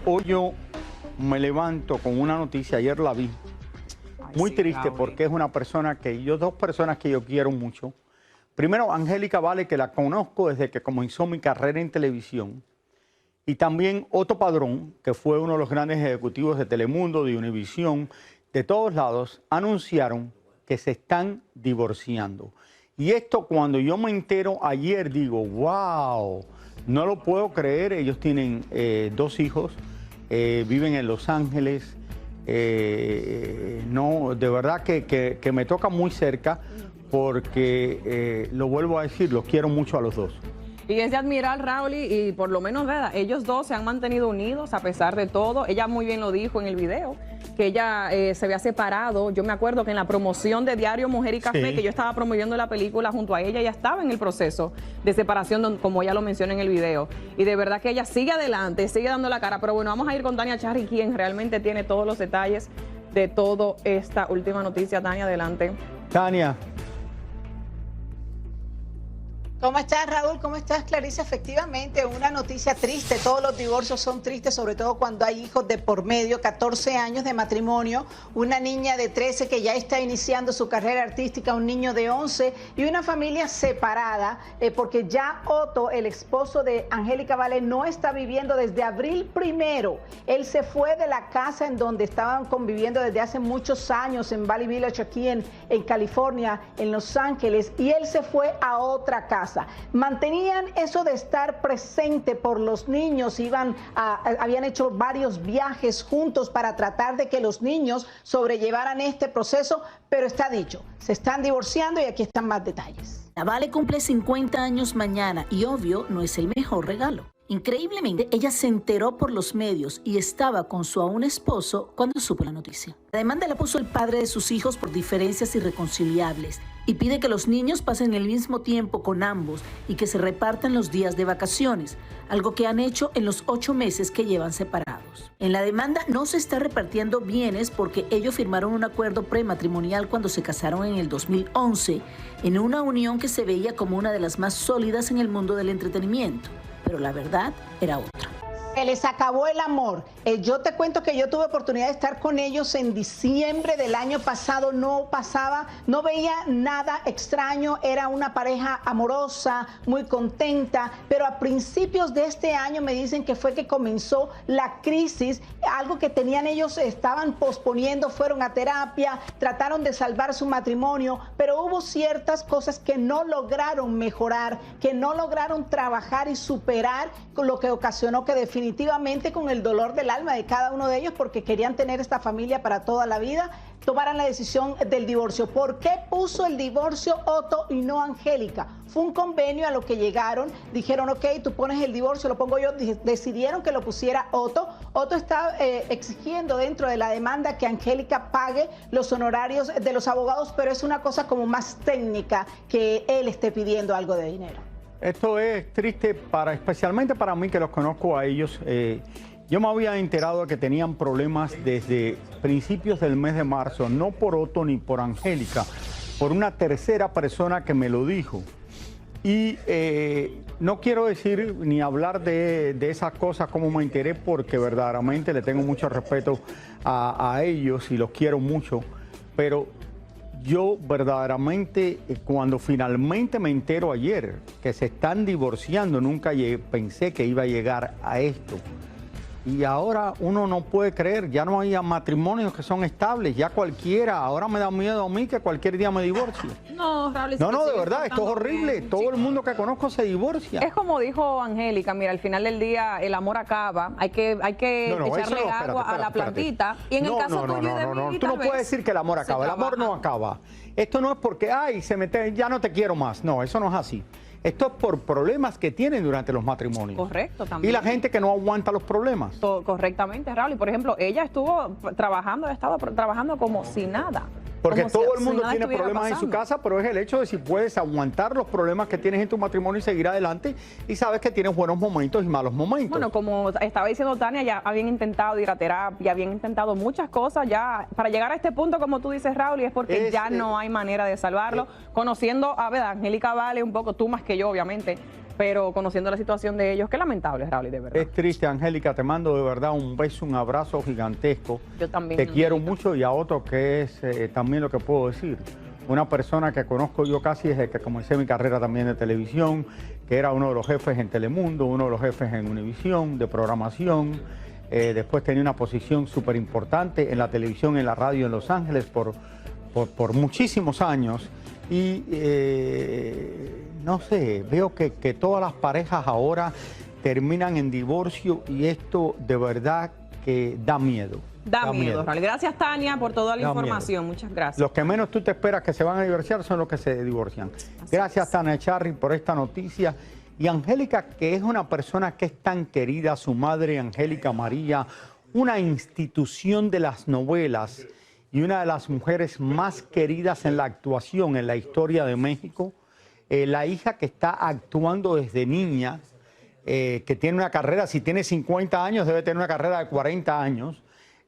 Hoy yo me levanto con una noticia, ayer la vi, muy triste porque es una persona dos personas que yo quiero mucho. Primero, Angélica Vale, que la conozco desde que comenzó mi carrera en televisión. Y también Otto Padrón, que fue uno de los grandes ejecutivos de Telemundo, de Univisión, de todos lados, anunciaron que se están divorciando. Y esto cuando yo me entero ayer digo, wow, no lo puedo creer. Ellos tienen 2 hijos, viven en Los Ángeles. No, de verdad que me toca muy cerca porque, lo vuelvo a decir, los quiero mucho a los dos. Y es de admirar, Raúl, y por lo menos ellos dos se han mantenido unidos a pesar de todo. Ella muy bien lo dijo en el video, que ella se había separado. Yo me acuerdo que en la promoción de Diario Mujer y Café, sí, que yo estaba promoviendo la película junto a ella, ella estaba en el proceso de separación, como ella lo menciona en el video. Y de verdad que ella sigue adelante, sigue dando la cara. Pero bueno, vamos a ir con Tania Charry, quien realmente tiene todos los detalles de toda esta última noticia. Tania, adelante. Tania. ¿Cómo estás, Raúl? ¿Cómo estás, Clarissa? Efectivamente, una noticia triste. Todos los divorcios son tristes, sobre todo cuando hay hijos de por medio. 14 años de matrimonio, una niña de 13 que ya está iniciando su carrera artística, un niño de 11 y una familia separada, porque ya Otto, el esposo de Angélica Vale, no está viviendo desde abril 1. Él se fue de la casa en donde estaban conviviendo desde hace muchos años, en Valley Village, aquí en California, en Los Ángeles, y él se fue a otra casa. Mantenían eso de estar presente por los niños, habían hecho varios viajes juntos para tratar de que los niños sobrellevaran este proceso, pero está dicho, se están divorciando y aquí están más detalles. La Vale cumple 50 años mañana y obvio no es el mejor regalo. Increíblemente, ella se enteró por los medios y estaba con su aún esposo cuando supo la noticia. La demanda la puso el padre de sus hijos por diferencias irreconciliables y pide que los niños pasen el mismo tiempo con ambos y que se repartan los días de vacaciones, algo que han hecho en los 8 meses que llevan separados. En la demanda no se está repartiendo bienes porque ellos firmaron un acuerdo prematrimonial cuando se casaron en el 2011, en una unión que se veía como una de las más sólidas en el mundo del entretenimiento. Pero la verdad era otra. Se les acabó el amor. Yo te cuento que yo tuve oportunidad de estar con ellos en diciembre del año pasado. No veía nada extraño. Era una pareja amorosa, muy contenta. Pero a principios de este año me dicen que fue que comenzó la crisis. Algo que tenían ellos, estaban posponiendo, fueron a terapia, trataron de salvar su matrimonio, pero hubo ciertas cosas que no lograron mejorar, que no lograron trabajar y superar, con lo que ocasionó que definitivamente, con el dolor del alma de cada uno de ellos, porque querían tener esta familia para toda la vida, tomaran la decisión del divorcio. ¿Por qué puso el divorcio Otto y no Angélica? Fue un convenio a lo que llegaron, dijeron, ok, tú pones el divorcio, lo pongo yo, decidieron que lo pusiera Otto. Otto está exigiendo dentro de la demanda que Angélica pague los honorarios de los abogados, pero es una cosa como más técnica, que él esté pidiendo algo de dinero. Esto es triste, especialmente para mí, que los conozco a ellos. Yo me había enterado de que tenían problemas desde principios del mes de marzo, no por Otto ni por Angélica, por una tercera persona que me lo dijo. Y no quiero decir ni hablar de esas cosas como me enteré, porque verdaderamente le tengo mucho respeto a ellos y los quiero mucho, pero yo verdaderamente, cuando finalmente me entero ayer que se están divorciando, nunca pensé que iba a llegar a esto. Y ahora uno no puede creer, ya no hay matrimonios que son estables, ya cualquiera, ahora me da miedo a mí que cualquier día me divorcie. No, Raúl, no, de verdad, esto es horrible, todo el mundo que conozco se divorcia. Es como dijo Angélica, mira, al final del día el amor acaba, hay que echarle agua a la plantita. Y en el caso tuyo y de Vivi, tú no puedes decir que el amor acaba, el amor no acaba. Esto no es porque, ya no te quiero más, no, eso no es así. Esto es por problemas que tienen durante los matrimonios. Correcto, también. Y la gente que no aguanta los problemas. Correctamente, Raúl. Y por ejemplo, ella estuvo trabajando, ha estado trabajando como si nada. Porque todo el mundo tiene problemas en su casa, pero es el hecho de si puedes aguantar los problemas que tienes en tu matrimonio y seguir adelante, y sabes que tienes buenos momentos y malos momentos. Bueno, como estaba diciendo Tania, ya habían intentado ir a terapia, habían intentado muchas cosas ya para llegar a este punto, como tú dices, Raúl, y es porque ya no hay manera de salvarlo. Conociendo a Angélica Vale un poco, tú más que yo, obviamente, pero conociendo la situación de ellos, qué lamentable, Raúl, de verdad. Es triste, Angélica, te mando de verdad un beso, un abrazo gigantesco. Yo también. Te quiero mucho y a otro que es también lo que puedo decir. Una persona que conozco yo casi desde que comencé mi carrera también de televisión, que era uno de los jefes en Telemundo, uno de los jefes en Univisión, de programación. Después tenía una posición súper importante en la televisión, en la radio en Los Ángeles por muchísimos años. Y no sé, veo que todas las parejas ahora terminan en divorcio y esto de verdad que da miedo. Da miedo, Raúl. Gracias, Tania, por toda la información. Miedo. Muchas gracias. Los que menos tú te esperas que se van a divorciar son los que se divorcian. Gracias, Tania Charri, por esta noticia. Y Angélica, que es una persona que es tan querida, su madre, Angélica María, una institución de las novelas y una de las mujeres más queridas en la actuación en la historia de México. La hija que está actuando desde niña, que tiene una carrera, si tiene 50 años, debe tener una carrera de 40 años.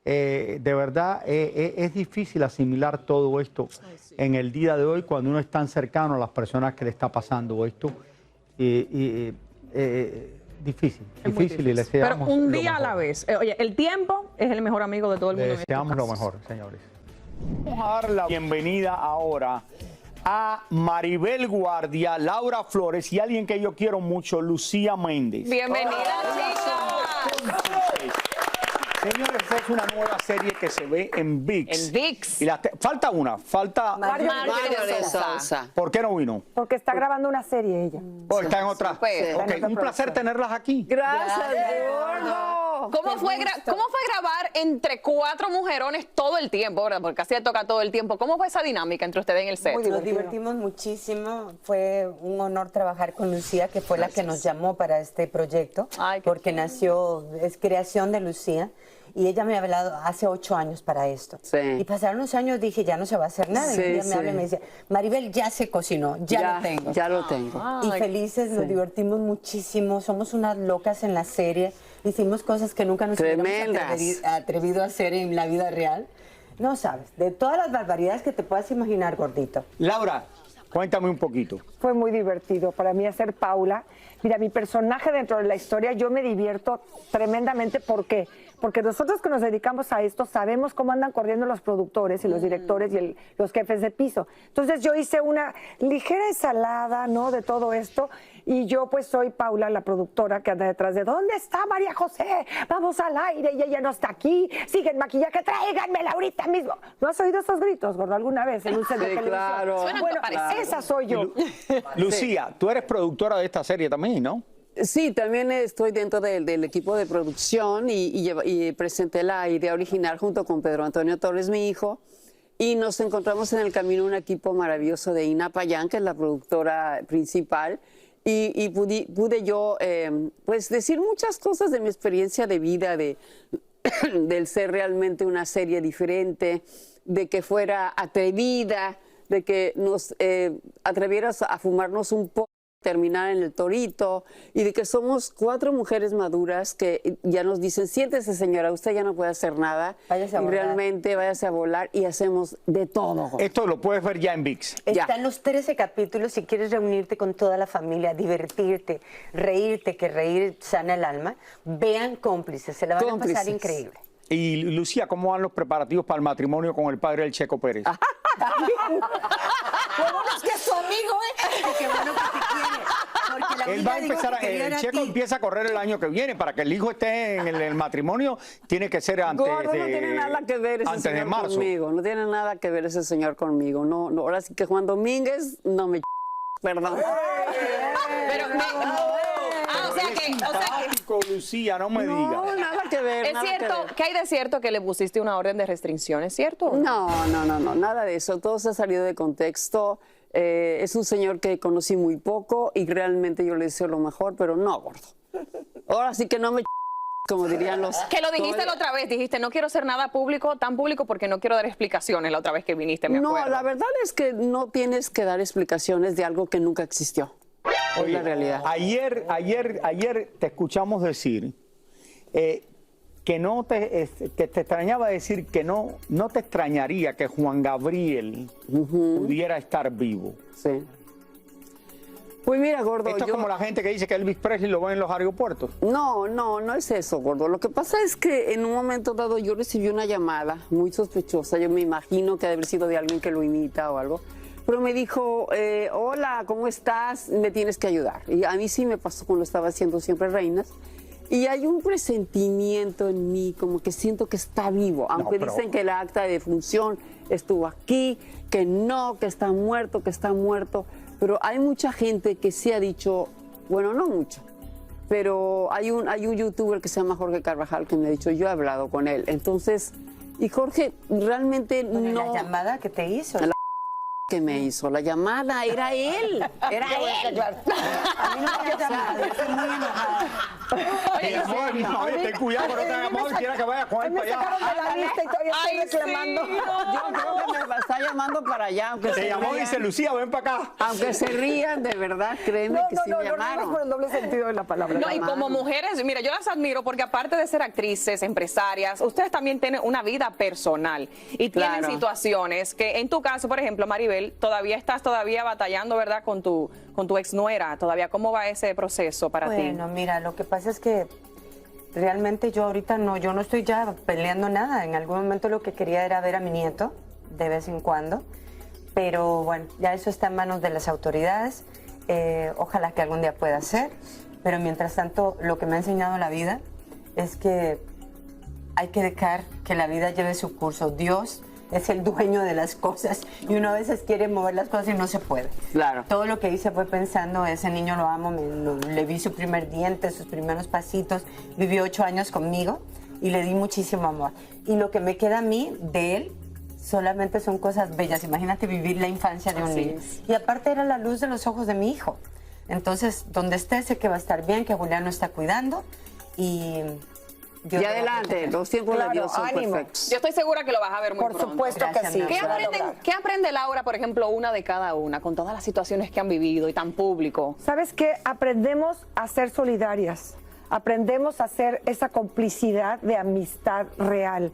De verdad, es difícil asimilar todo esto en el día de hoy cuando uno es tan cercano a las personas que le está pasando esto. Difícil y le deseamos. Pero un día a la vez. Oye, el tiempo es el mejor amigo de todo el mundo. Le deseamos lo mejor, señores. Vamos a dar la bienvenida ahora a Maribel Guardia, Laura Flores y alguien que yo quiero mucho, Lucía Méndez. Bienvenida, chicas. Señores, esta es una nueva serie que se ve en ViX. En ViX. Y falta una, falta Mario de Sousa. ¿Por qué no vino? Porque está grabando una serie ella. Oh, está en otra. Pues, Ok, un placer tenerlas aquí. Gracias, gordo. ¿Cómo fue grabar entre 4 mujerones todo el tiempo, verdad? Porque así le toca todo el tiempo. ¿Cómo fue esa dinámica entre ustedes en el set? Nos divertimos muchísimo. Fue un honor trabajar con Lucía, que fue la que nos llamó para este proyecto, porque nació, es creación de Lucía. Y ella me ha hablado hace 8 años para esto. Sí. Y pasaron unos años, dije, ya no se va a hacer nada. Sí, y ella me sí. habla y me dice, Maribel, ya se cocinó, ya lo tengo. Ya lo tengo. Y felices, nos divertimos muchísimo. Somos unas locas en la serie. Hicimos cosas que nunca nos hubiéramos atrevido a hacer en la vida real. No sabes, de todas las barbaridades que te puedas imaginar, gordito. Laura, cuéntame un poquito. Fue muy divertido para mí hacer Paula. Mira, mi personaje dentro de la historia, yo me divierto tremendamente. ¿Por qué? Porque nosotros que nos dedicamos a esto sabemos cómo andan corriendo los productores y los directores y los jefes de piso. Entonces yo hice una ligera ensalada, ¿no?, de todo esto, y yo pues soy Paula, la productora que anda detrás de ¿dónde está María José? Vamos al aire y ella no está aquí, sigue en maquillaje, tráiganmela ahorita mismo. ¿No has oído esos gritos, gordo, alguna vez en un set de televisión? Claro. Bueno, esa soy yo. Lucía, tú eres productora de esta serie también, ¿no? Sí, también estoy dentro del equipo de producción y presenté la idea original junto con Pedro Antonio Torres, mi hijo, y nos encontramos en el camino un equipo maravilloso de Ina Payán, que es la productora principal, y pude yo pues decir muchas cosas de mi experiencia de vida, del ser realmente una serie diferente, de que fuera atrevida, de que nos atrevieras a fumarnos un poco, terminar en el torito, y de que somos 4 mujeres maduras que ya nos dicen, siéntese señora, usted ya no puede hacer nada, Váyase a y volar. realmente váyase a volar, y hacemos de todo. Esto lo puedes ver ya en ViX. Están los 13 capítulos. Si quieres reunirte con toda la familia, divertirte, reírte, que reír sana el alma, vean Cómplices, se la van a pasar increíble. Y Lucía, ¿cómo van los preparativos para el matrimonio con el padre del Checo Pérez? Qué bueno es que es tu amigo, ¿eh? Qué bueno que te quiere. Porque la Él va a amiga dijo empezar, que quería el a Checo ti. empieza a correr el año que viene. Para que el hijo esté en el matrimonio, tiene que ser antes Gordo, no tiene nada que ver ese antes de señor marzo. conmigo, no tiene nada que ver ese señor conmigo. No, ahora sí que Juan Domínguez no me perdón. Pero o sea que Simpático, Lucía, no me digas. No, nada que ver. es nada que cierto, ver. ¿qué hay de cierto que le pusiste una orden de restricción? ¿Es cierto? No, nada de eso. Todo se ha salido de contexto. Es un señor que conocí muy poco y realmente yo le deseo lo mejor, pero no, gordo. Ahora sí que no me como dirían los... Que lo dijiste la otra vez, dijiste, no quiero hacer nada público, tan público porque no quiero dar explicaciones la otra vez que viniste, me acuerdo. No, la verdad es que no tienes que dar explicaciones de algo que nunca existió. Es la realidad. Ayer te escuchamos decir que no que te extrañaba decir que no te extrañaría que Juan Gabriel pudiera estar vivo. Sí. Pues mira, gordo, Esto es como la gente que dice que Elvis Presley lo ve en los aeropuertos. No es eso, gordo. Lo que pasa es que en un momento dado yo recibí una llamada muy sospechosa. Yo me imagino que debe haber sido de alguien que lo imita o algo. Pero me dijo, hola, ¿cómo estás? Me tienes que ayudar. Y a mí sí me pasó cuando estaba haciendo Siempre Reinas. Y hay un presentimiento en mí, como que siento que está vivo. Aunque dicen que el acta de defunción estuvo aquí, que no, que está muerto, Pero hay mucha gente que sí ha dicho, bueno, no mucho, pero hay un youtuber que se llama Jorge Carvajal que me ha dicho, yo he hablado con él. Entonces, y Jorge realmente no... ¿La llamada que te hizo? Que me hizo la llamada, era él. Era él. A mí no me ha llamado, estoy muy enojada. Oye, ten cuidado, que no te haga mal, quiera que vaya con él para allá. Me sacaron de la lista y todavía estoy reclamando. Yo creo que me está llamando para allá, aunque Te llamó y dice, Lucía, ven para acá. Aunque se rían, de verdad, créeme que sí me llamaron. No, por el doble sentido de la palabra. No, y como mujeres, mira, yo las admiro porque aparte de ser actrices, empresarias, ustedes también tienen una vida personal y tienen Claro. situaciones que en tu caso, por ejemplo, Maribel, todavía estás batallando, ¿verdad? Con tu exnuera, todavía, ¿cómo va ese proceso para ti? Bueno, mira, lo que pasa es que realmente yo ahorita yo no estoy ya peleando nada. En algún momento lo que quería era ver a mi nieto de vez en cuando, pero bueno, ya eso está en manos de las autoridades. Ojalá que algún día pueda ser, pero mientras tanto lo que me ha enseñado la vida es que hay que dejar que la vida lleve su curso. Dios es el dueño de las cosas y uno a veces quiere mover las cosas y no se puede. Claro. Todo lo que hice fue pensando, ese niño lo amo, le vi su primer diente, sus primeros pasitos, vivió 8 años conmigo y le di muchísimo amor. Y lo que me queda a mí de él solamente son cosas bellas. Imagínate vivir la infancia de un niño. Y aparte era la luz de los ojos de mi hijo. Entonces, donde esté, sé que va a estar bien, que Julián lo está cuidando y... Y adelante, los tiempos de Dios son ánimo. perfectos. Yo estoy segura que lo vas a ver muy pronto. Por supuesto que Gracias, sí. mi amor. ¿Qué aprende Laura, por ejemplo, una de cada una, con todas las situaciones que han vivido y tan público? ¿Sabes qué? Aprendemos a ser solidarias. Aprendemos a hacer esa complicidad de amistad real.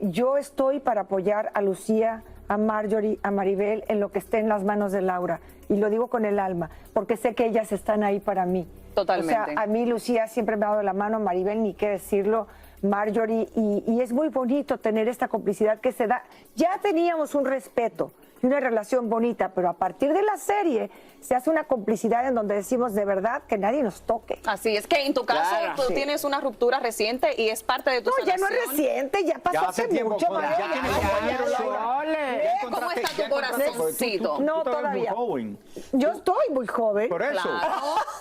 Yo estoy para apoyar a Lucía, a Marjorie, a Maribel en lo que esté en las manos de Laura. Y lo digo con el alma, porque sé que ellas están ahí para mí. Totalmente. O sea, a mí Lucía siempre me ha dado la mano, Maribel ni qué decirlo, Marjorie, y es muy bonito tener esta complicidad que se da. Ya teníamos un respeto y una relación bonita, pero a partir de la serie se hace una complicidad en donde decimos de verdad que nadie nos toque. Así es que en tu caso Claro, tú tienes una ruptura reciente y es parte de tu No, ya no sanación. es reciente, ya pasó Ya hace hace tiempo, mucho. ya María. tienes compañero, Laura. ¿Cómo está tu corazoncito? No, tú te ves todavía. muy joven. Yo estoy muy joven. Por eso.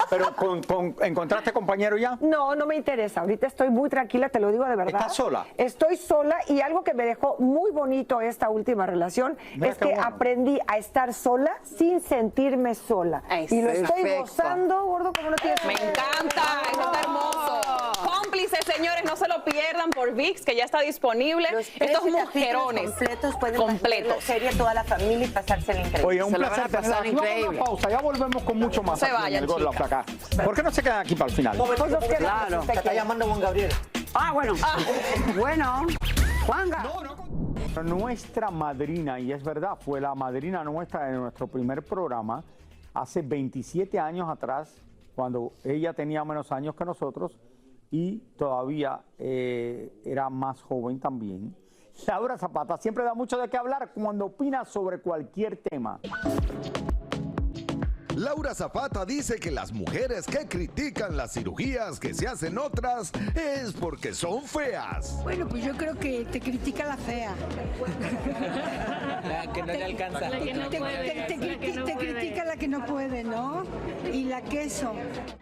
Pero ¿encontraste compañero ya? No, no me interesa. Ahorita estoy muy tranquila, te lo digo de verdad. ¿Estás sola? Estoy sola y algo que me dejó muy bonito esta última relación Mira es qué que bueno. aprendí a estar sola sin sentirme sola. Eso. Y lo estoy Perfecto. gozando, gordo, como no tienes Me idea. encanta, eso está hermoso. Cómplices, señores, no se lo pierdan por ViX, que ya está disponible. Los 13 Estos capítulos mujerones completos pueden pasar completos. la serie toda la familia y pasársela increíble. Oye, un Se lo van a placer tenerla pasar aquí. Vamos a increíble. una pausa, ya volvemos con mucho más. Se aquí en vayan, el Gordo chicas. Acá. ¿Por qué no se quedan aquí para el final? Pues nos quedamos, Claro. usted quiere. llamando Juan Gabriel. Ah, bueno. Bueno, Juanga. Nuestra madrina, y es verdad, fue la madrina nuestra de nuestro primer programa hace 27 años atrás, cuando ella tenía menos años que nosotros y todavía era más joven también. Laura Zapata siempre da mucho de qué hablar cuando opina sobre cualquier tema. Laura Zapata dice que las mujeres que critican las cirugías que se hacen otras es porque son feas. Bueno, pues yo creo que te critica la fea. La que no le alcanza. Te critica la que no puede, ¿no? Y la queso.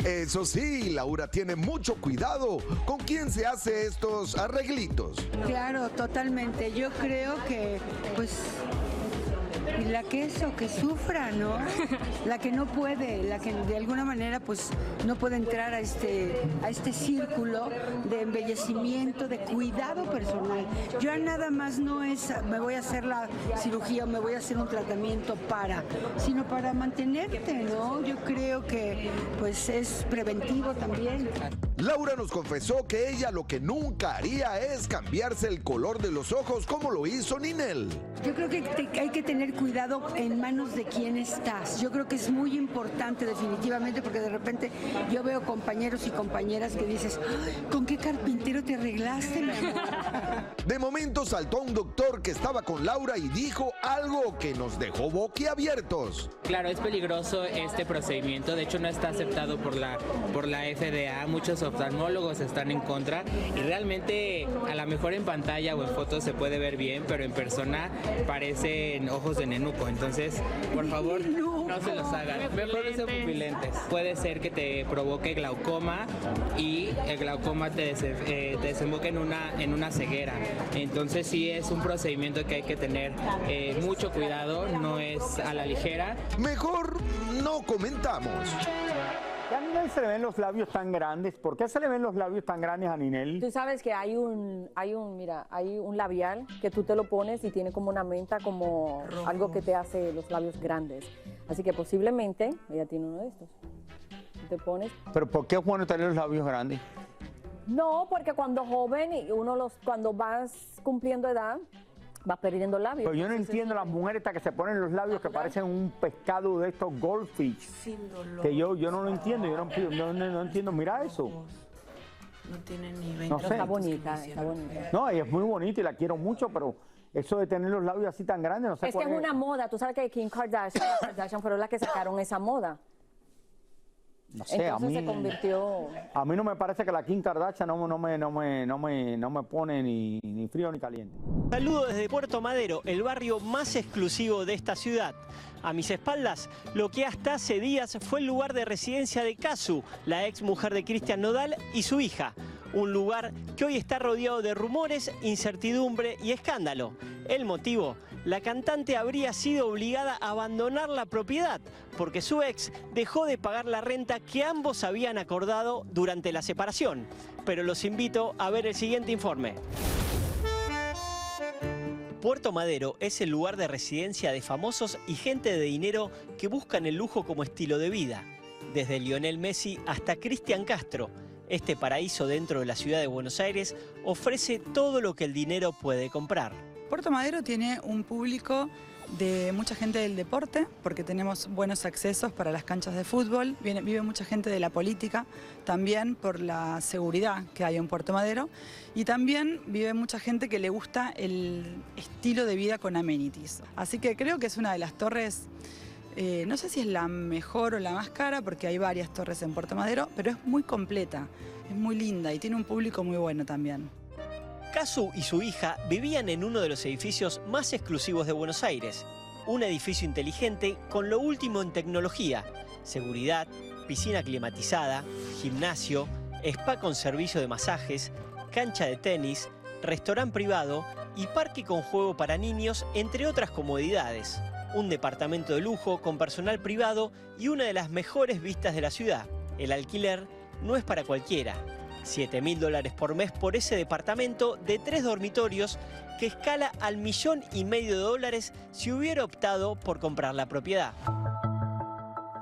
Eso sí, Laura tiene mucho cuidado con quién se hace estos arreglitos. Claro, totalmente. Yo creo que, pues, y la queso, que sufra, ¿no? La que no puede, la que de alguna manera, pues, no puede entrar a este círculo de embellecimiento, de cuidado personal. Yo nada más no es, me voy a hacer la cirugía o me voy a hacer un tratamiento sino para mantenerte, ¿no? Yo creo que, pues, es preventivo también. Laura nos confesó que ella lo que nunca haría es cambiarse el color de los ojos como lo hizo Ninel. Yo creo que hay que tener cuidado en manos de quién estás. Yo creo que es muy importante definitivamente, porque de repente yo veo compañeros y compañeras que dices, ¿con qué carpintero te arreglaste, mi amor? De momento saltó un doctor que estaba con Laura y dijo algo que nos dejó boquiabiertos. Claro, es peligroso este procedimiento, de hecho no está aceptado por la FDA, muchos oftalmólogos están en contra y realmente a lo mejor en pantalla o en fotos se puede ver bien, pero en persona parecen ojos de nenuco, entonces por favor no se los hagan. Mejor usen pupilentes. Puede ser que te provoque glaucoma y el glaucoma te desemboque en una ceguera, entonces sí es un procedimiento que hay que tener mucho cuidado, no es a la ligera. Mejor no comentamos. ¿A Ninel se le ven los labios tan grandes? ¿Por qué se le ven los labios tan grandes a Ninel? Tú sabes que hay un labial que tú te lo pones y tiene como una menta, como rojo, algo que te hace los labios grandes. Así que posiblemente ella tiene uno de estos. Te pones. ¿Pero por qué es bueno tener los labios grandes? No, porque cuando joven y cuando vas cumpliendo edad, vas perdiendo labios. Pero yo no entiendo las mujeres estas que se ponen los labios que parecen un pescado de estos goldfish. Sin dolor. Que yo no lo entiendo, yo no entiendo. Mira eso. No tiene ni 20. No sé. Está bonita, está bonita. No, ella es muy bonita y la quiero mucho, pero eso de tener los labios así tan grandes, no sé Es que es una moda. Tú sabes que Kim Kardashian fueron las que sacaron esa moda. No sé, entonces se convirtió. A mí no me parece que la Kim Kardashian no me pone ni frío ni caliente. Saludo desde Puerto Madero, el barrio más exclusivo de esta ciudad. A mis espaldas, lo que hasta hace días fue el lugar de residencia de Casu, la ex mujer de Cristian Nodal y su hija. Un lugar que hoy está rodeado de rumores, incertidumbre y escándalo. El motivo: la cantante habría sido obligada a abandonar la propiedad porque su ex dejó de pagar la renta que ambos habían acordado durante la separación. Pero los invito a ver el siguiente informe. Puerto Madero es el lugar de residencia de famosos y gente de dinero que buscan el lujo como estilo de vida. Desde Lionel Messi hasta Cristian Castro, este paraíso dentro de la ciudad de Buenos Aires ofrece todo lo que el dinero puede comprar. Puerto Madero tiene un público de mucha gente del deporte, porque tenemos buenos accesos para las canchas de fútbol. Vive mucha gente de la política, también por la seguridad que hay en Puerto Madero. Y también vive mucha gente que le gusta el estilo de vida con amenities. Así que creo que es una de las torres, no sé si es la mejor o la más cara, porque hay varias torres en Puerto Madero, pero es muy completa, es muy linda y tiene un público muy bueno también. Casu y su hija vivían en uno de los edificios más exclusivos de Buenos Aires. Un edificio inteligente con lo último en tecnología: seguridad, piscina climatizada, gimnasio, spa con servicio de masajes, cancha de tenis, restaurante privado y parque con juego para niños, entre otras comodidades. Un departamento de lujo con personal privado y una de las mejores vistas de la ciudad. El alquiler no es para cualquiera. $7.000 por mes por ese departamento de 3 dormitorios que escala al $1.500.000 si hubiera optado por comprar la propiedad.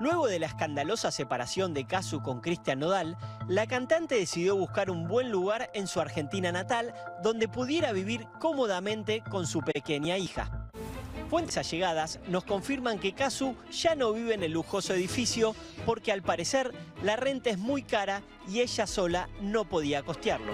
Luego de la escandalosa separación de Casu con Cristian Nodal, la cantante decidió buscar un buen lugar en su Argentina natal donde pudiera vivir cómodamente con su pequeña hija. Fuentes allegadas nos confirman que Casu ya no vive en el lujoso edificio porque al parecer la renta es muy cara y ella sola no podía costearlo.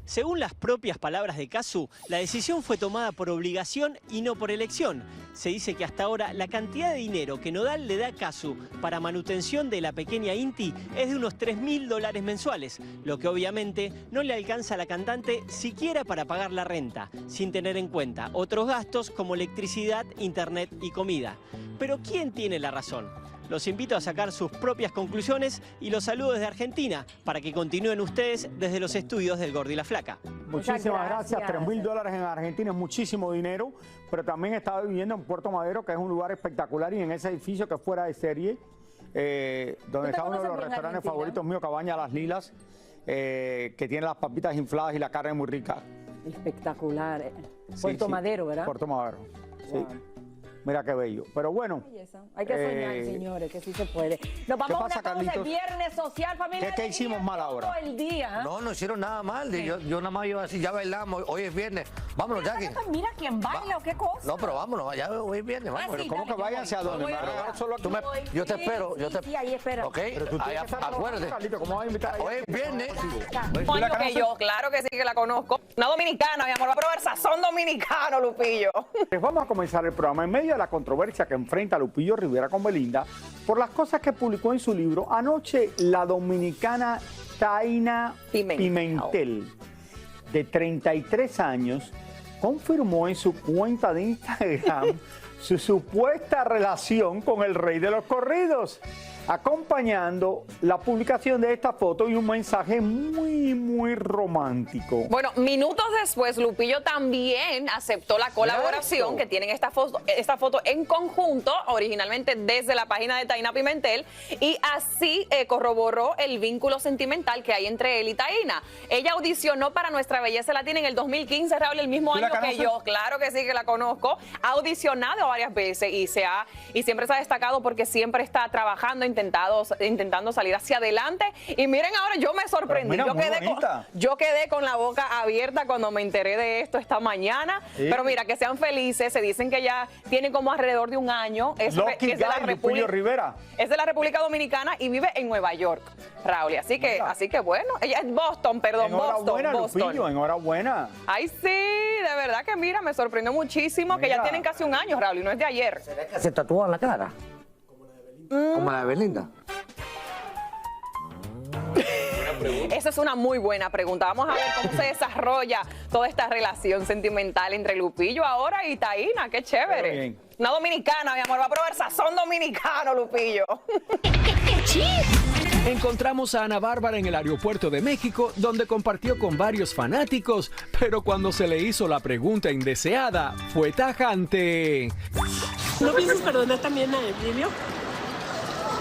Según las propias palabras de Casu, la decisión fue tomada por obligación y no por elección. Se dice que hasta ahora la cantidad de dinero que Nodal le da a Casu para manutención de la pequeña Inti es de unos $3.000 mensuales, lo que obviamente no le alcanza a la cantante siquiera para pagar la renta, sin tener en cuenta otros gastos como electricidad, internet y comida. Pero ¿quién tiene la razón? Los invito a sacar sus propias conclusiones y los saludo desde Argentina para que continúen ustedes desde los estudios del Gordo y la Flaca. Muchísimas gracias. $3.000 en Argentina es muchísimo dinero, pero también estaba viviendo en Puerto Madero, que es un lugar espectacular, y en ese edificio que es fuera de serie, donde está uno de los restaurantes favoritos míos, Cabaña Las Lilas, que tiene las papitas infladas y la carne muy rica. Espectacular. Puerto Madero, ¿verdad? Puerto Madero, sí. Wow. Mira qué bello. Pero bueno. Hay que soñar, señores, que sí se puede. Nos vamos a una pausa de viernes social, familia. ¿Qué hicimos mal ahora? Todo el día. No hicieron nada mal. Yo nada más iba a decir, ya bailamos, hoy es viernes. Vámonos, Jackie. Mira quién baila o qué cosa. No, pero vámonos, ya hoy es viernes. Vamos. Pero ¿cómo que váyanse a dónde? Yo te espero. Sí, ahí espera. Ok, acuérdate. ¿Cómo vas a invitar a ella? Hoy es viernes. Coño, que yo, claro que sí que la conozco. Una dominicana, mi amor, va a probar sazón dominicano, Lupillo. Les vamos a comenzar el programa en medio de la controversia que enfrenta Lupillo Rivera con Belinda por las cosas que publicó en su libro anoche la dominicana Taina Pimentel, de 33 años, confirmó en su cuenta de Instagram su supuesta relación con el rey de los corridos, acompañando la publicación de esta foto y un mensaje muy romántico. Bueno, minutos después, Lupillo también aceptó la colaboración que tienen esta foto en conjunto, originalmente desde la página de Taina Pimentel, y así corroboró el vínculo sentimental que hay entre él y Taina. Ella audicionó para Nuestra Belleza Latina en el 2015, Raúl, el mismo año que yo. Claro que sí que la conozco. Ha audicionado varias veces y siempre se ha destacado porque siempre está trabajando, intentando salir hacia adelante. Y miren, ahora yo me sorprendí. Yo quedé con la boca abierta cuando me enteré de esto esta mañana. Sí. Pero mira, que sean felices. Se dicen que ya tiene como alrededor de un año. Es de la República Dominicana y vive en Nueva York, Raúl. Así que bueno, ella es Boston, perdón, enhorabuena, Boston. Lupillo, enhorabuena. Ay, sí, de verdad que mira, me sorprendió muchísimo que ya tienen casi un año, Raúl, y no es de ayer. ¿Será que se tatúa en la cara? Como la de Belinda. Esa es una muy buena pregunta. Vamos a ver cómo se desarrolla toda esta relación sentimental entre Lupillo ahora y Taina. Qué chévere. Una dominicana, mi amor, va a probar sazón dominicano, Lupillo. Encontramos a Ana Bárbara en el aeropuerto de México, donde compartió con varios fanáticos, pero cuando se le hizo la pregunta indeseada, fue tajante. ¿No piensas perdonar también a Emilio?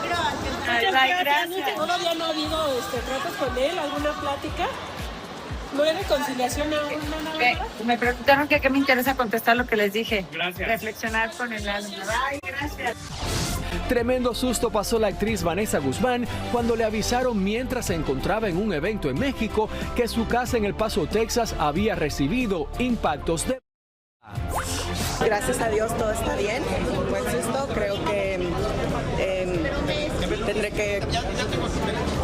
Gracias. ¿Todavía no ha habido tratos con él, alguna plática? ¿No hay reconciliación aún? Me preguntaron que qué me interesa contestar lo que les dije. Gracias. Reflexionar con el alma. Ay, gracias. Tremendo susto pasó la actriz Vanessa Guzmán cuando le avisaron mientras se encontraba en un evento en México que su casa en El Paso, Texas, había recibido impactos de... Gracias a Dios todo está bien, un buen susto, creo que tendré que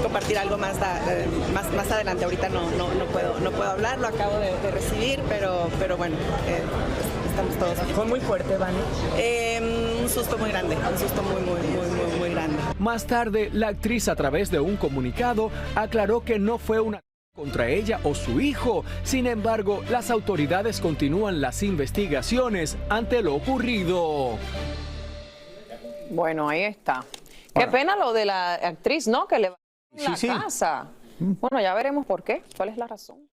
compartir algo más adelante, ahorita no puedo hablar, lo acabo de recibir, pero bueno, estamos todos bien. ¿Fue muy fuerte, Vani? Un susto muy grande, un susto muy grande. Más tarde, la actriz a través de un comunicado aclaró que no fue una contra ella o su hijo. Sin embargo, las autoridades continúan las investigaciones ante lo ocurrido. Bueno, ahí está. Qué pena lo de la actriz, ¿no? Que le va a la casa. Bueno, ya veremos por qué. ¿Cuál es la razón?